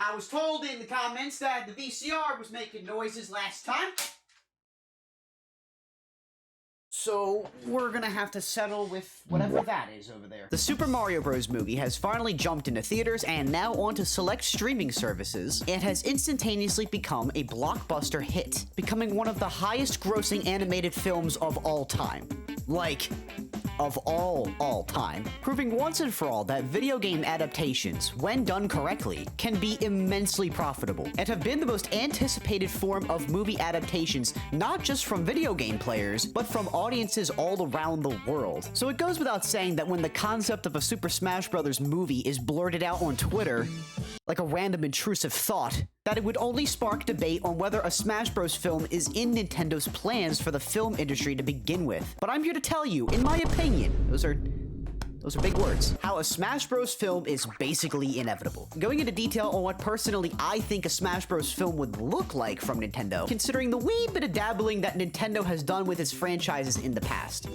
I was told in the comments that the VCR was making noises last time. So, we're gonna have to settle with whatever that is over there. The Super Mario Bros. Movie has finally jumped into theaters and now onto select streaming services. It has instantaneously become a blockbuster hit, becoming one of the highest grossing animated films of all time. Like, of all time. Proving once and for all that video game adaptations, when done correctly, can be immensely profitable, and have been the most anticipated form of movie adaptations, not just from video game players, but from audiences all around the world. So it goes without saying that when the concept of a Super Smash Bros. Movie is blurted out on Twitter, like a random intrusive thought, that it would only spark debate on whether a Smash Bros. Film is in Nintendo's plans for the film industry to begin with. But I'm here to tell you, in my opinion, those are big words, how a Smash Bros. Film is basically inevitable. Going into detail on what personally I think a Smash Bros. Film would look like from Nintendo, considering the wee bit of dabbling that Nintendo has done with its franchises in the past.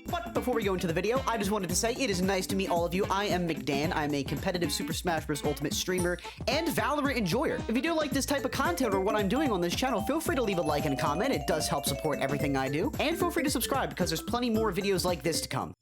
But before we go into the video, I just wanted to say it is nice to meet all of you. I am MccDann. I'm a competitive Super Smash Bros. Ultimate streamer and Valorant enjoyer. If you do like this type of content or what I'm doing on this channel, feel free to leave a like and a comment. It does help support everything I do. And feel free to subscribe because there's plenty more videos like this to come.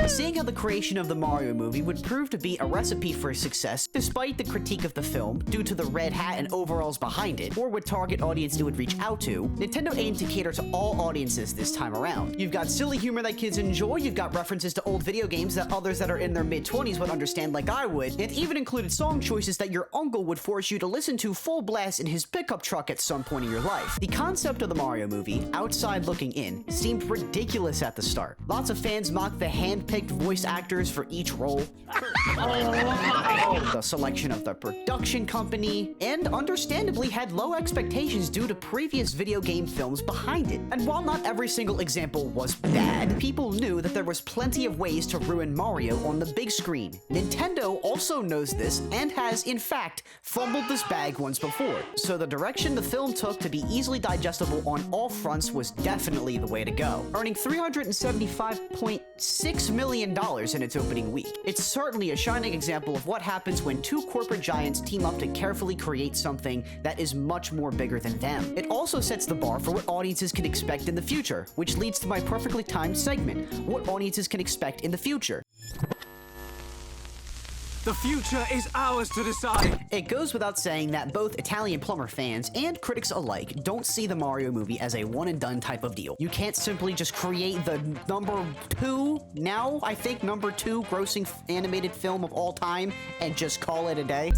Seeing how the creation of the Mario movie would prove to be a recipe for success, despite the critique of the film, due to the red hat and overalls behind it, or what target audience it would reach out to, Nintendo aimed to cater to all audiences this time around. You've got silly humor that kids enjoy, you've got references to old video games that others that are in their mid-20s would understand like I would, and even included song choices that your uncle would force you to listen to full blast in his pickup truck at some point in your life. The concept of the Mario movie, outside looking in, seemed ridiculous at the start. Lots of fans mocked the hand-picked voice actors for each role, the selection of the production company, and understandably had low expectations due to previous video game films behind it. And while not every single example was bad, people knew that there was plenty of ways to ruin Mario on the big screen. Nintendo also knows this and has, in fact, fumbled this bag once before. So the direction the film took to be easily digestible on all fronts was definitely the way to go, earning $375.6 million in its opening week. It's certainly a shining example of what happens when two corporate giants team up to carefully create something that is much more bigger than them. It also sets the bar for what audiences can expect in the future, which leads to my perfectly timed segment, what audiences can expect in the future. The future is ours to decide. It goes without saying that both Italian plumber fans and critics alike don't see the Mario movie as a one-and-done type of deal. You can't simply just create the I think number two grossing animated film of all time and just call it a day.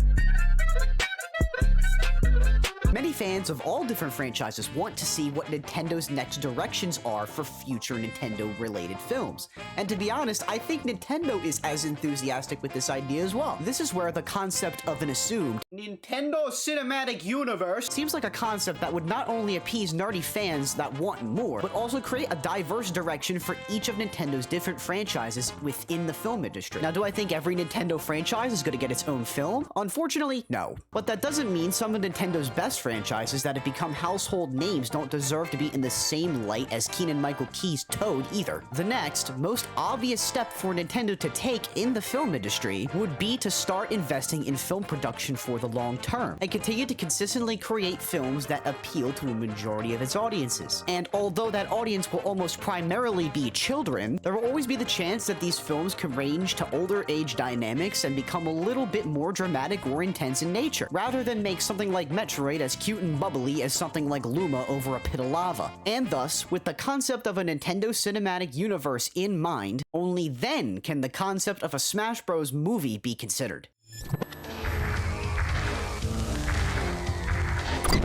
Many fans of all different franchises want to see what Nintendo's next directions are for future Nintendo-related films. And to be honest, I think Nintendo is as enthusiastic with this idea as well. This is where the concept of an assumed Nintendo Cinematic Universe seems like a concept that would not only appease nerdy fans that want more, but also create a diverse direction for each of Nintendo's different franchises within the film industry. Now, do I think every Nintendo franchise is going to get its own film? Unfortunately, no. But that doesn't mean some of Nintendo's best franchises that have become household names don't deserve to be in the same light as Keegan-Michael Key's Toad either. The next, most obvious step for Nintendo to take in the film industry would be to start investing in film production for the long term, and continue to consistently create films that appeal to a majority of its audiences. And although that audience will almost primarily be children, there will always be the chance that these films can range to older age dynamics and become a little bit more dramatic or intense in nature, rather than make something like Metroid as cute and bubbly as something like Luma over a pit of lava. And thus, with the concept of a Nintendo Cinematic Universe in mind, only then can the concept of a Smash Bros. Movie be considered.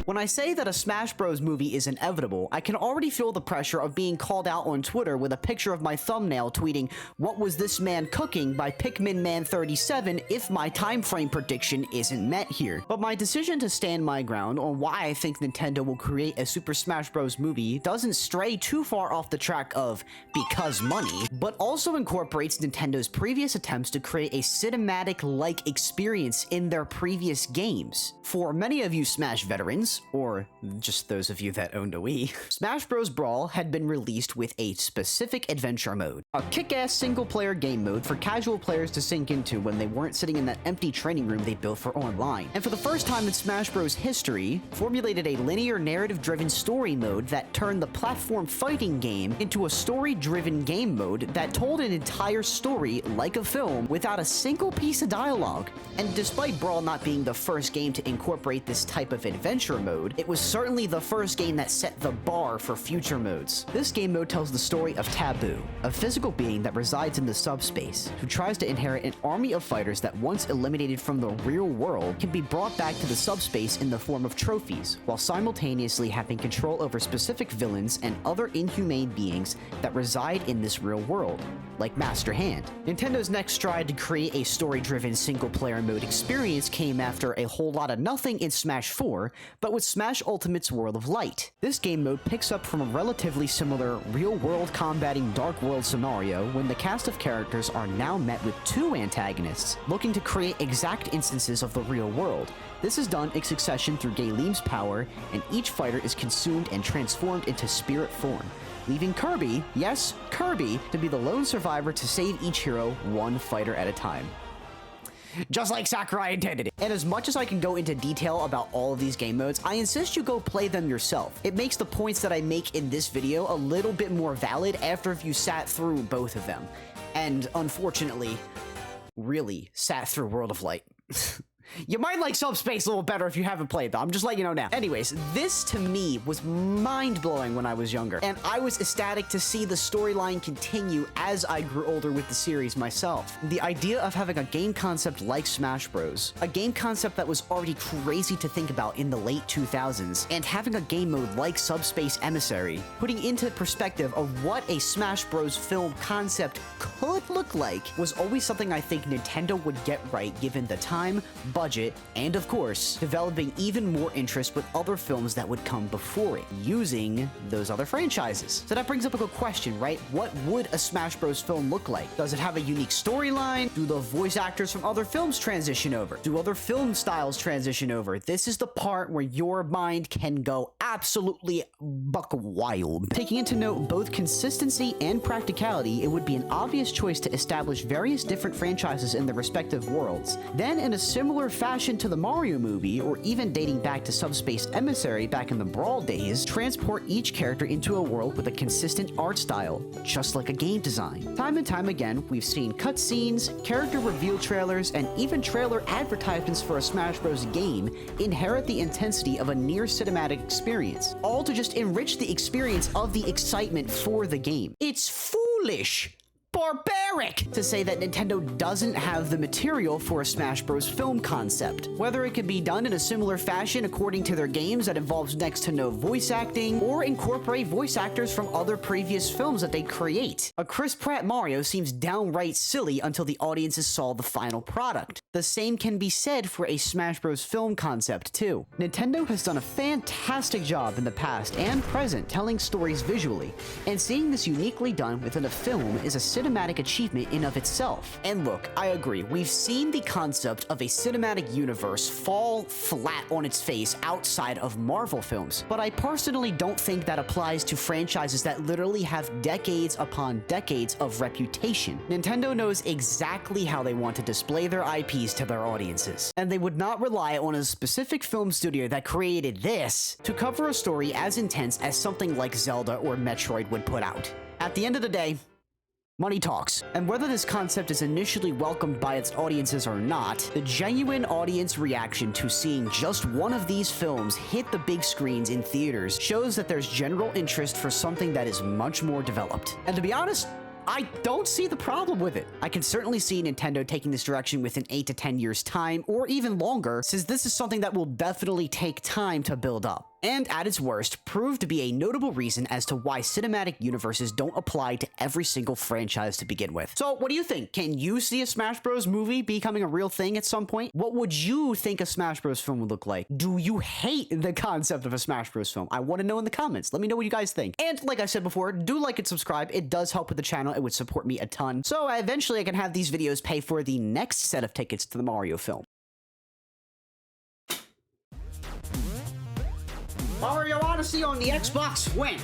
When I say that a Smash Bros. Movie is inevitable, I can already feel the pressure of being called out on Twitter with a picture of my thumbnail tweeting, "What was this man cooking?" by Pikmin Man 37 if my time frame prediction isn't met here. But my decision to stand my ground on why I think Nintendo will create a Super Smash Bros. Movie doesn't stray too far off the track of because money, but also incorporates Nintendo's previous attempts to create a cinematic-like experience in their previous games. For many of you Smash veterans, friends, or just those of you that owned a Wii, Smash Bros. Brawl had been released with a specific adventure mode. A kick-ass single-player game mode for casual players to sink into when they weren't sitting in that empty training room they built for online. And for the first time in Smash Bros. History, formulated a linear narrative-driven story mode that turned the platform fighting game into a story-driven game mode that told an entire story like a film without a single piece of dialogue. And despite Brawl not being the first game to incorporate this type of adventure mode, it was certainly the first game that set the bar for future modes. This game mode tells the story of Taboo, a physical being that resides in the subspace, who tries to inherit an army of fighters that once eliminated from the real world can be brought back to the subspace in the form of trophies, while simultaneously having control over specific villains and other inhumane beings that reside in this real world, like Master Hand. Nintendo's next stride to create a story-driven single-player mode experience came after a whole lot of nothing in Smash 4, but with Smash Ultimate's World of Light. This game mode picks up from a relatively similar real-world combating Dark World scenario when the cast of characters are now met with two antagonists, looking to create exact instances of the real world. This is done in succession through Galem's power, and each fighter is consumed and transformed into spirit form, leaving Kirby, yes, Kirby, to be the lone survivor to save each hero one fighter at a time. Just like Sakurai intended it. And as much as I can go into detail about all of these game modes, I insist you go play them yourself. It makes the points that I make in this video a little bit more valid after you sat through both of them. And unfortunately, really sat through World of Light. You might like Subspace a little better if you haven't played, though. I'm just letting you know now. Anyways, this to me was mind-blowing when I was younger, and I was ecstatic to see the storyline continue as I grew older with the series myself. The idea of having a game concept like Smash Bros., a game concept that was already crazy to think about in the late 2000s, and having a game mode like Subspace Emissary, putting into perspective of what a Smash Bros. Film concept could look like, was always something I think Nintendo would get right given the time, budget, and of course, developing even more interest with other films that would come before it, using those other franchises. So that brings up a good question, right? What would a Smash Bros. Film look like? Does it have a unique storyline? Do the voice actors from other films transition over? Do other film styles transition over? This is the part where your mind can go absolutely buck wild. Taking into note both consistency and practicality, it would be an obvious choice to establish various different franchises in their respective worlds. Then, in a similar fashion to the Mario movie, or even dating back to Subspace Emissary back in the Brawl days, transport each character into a world with a consistent art style, just like a game design. Time and time again, we've seen cutscenes, character reveal trailers, and even trailer advertisements for a Smash Bros. Game inherit the intensity of a near cinematic experience, all to just enrich the experience of the excitement for the game. It's foolish, barbaric to say that Nintendo doesn't have the material for a Smash Bros. Film concept. Whether it can be done in a similar fashion according to their games that involves next to no voice acting, or incorporate voice actors from other previous films that they create. A Chris Pratt Mario seems downright silly until the audiences saw the final product. The same can be said for a Smash Bros. Film concept too. Nintendo has done a fantastic job in the past and present telling stories visually, and seeing this uniquely done within a film is a cinematic achievement in of itself. And look, I agree, we've seen the concept of a cinematic universe fall flat on its face outside of Marvel films, but I personally don't think that applies to franchises that literally have decades upon decades of reputation. Nintendo knows exactly how they want to display their IPs to their audiences, and they would not rely on a specific film studio that created this to cover a story as intense as something like Zelda or Metroid would put out. At the end of the day, money talks. And whether this concept is initially welcomed by its audiences or not, the genuine audience reaction to seeing just one of these films hit the big screens in theaters shows that there's general interest for something that is much more developed. And to be honest, I don't see the problem with it. I can certainly see Nintendo taking this direction within 8 to 10 years' time, or even longer, since this is something that will definitely take time to build up. And at its worst, prove to be a notable reason as to why cinematic universes don't apply to every single franchise to begin with. So what do you think? Can you see a Smash Bros. Movie becoming a real thing at some point? What would you think a Smash Bros. Film would look like? Do you hate the concept of a Smash Bros. Film? I want to know in the comments. Let me know what you guys think. And like I said before, do like and subscribe. It does help with the channel. It would support me a ton. So eventually I can have these videos pay for the next set of tickets to the Mario film. Mario Odyssey on the Xbox, when?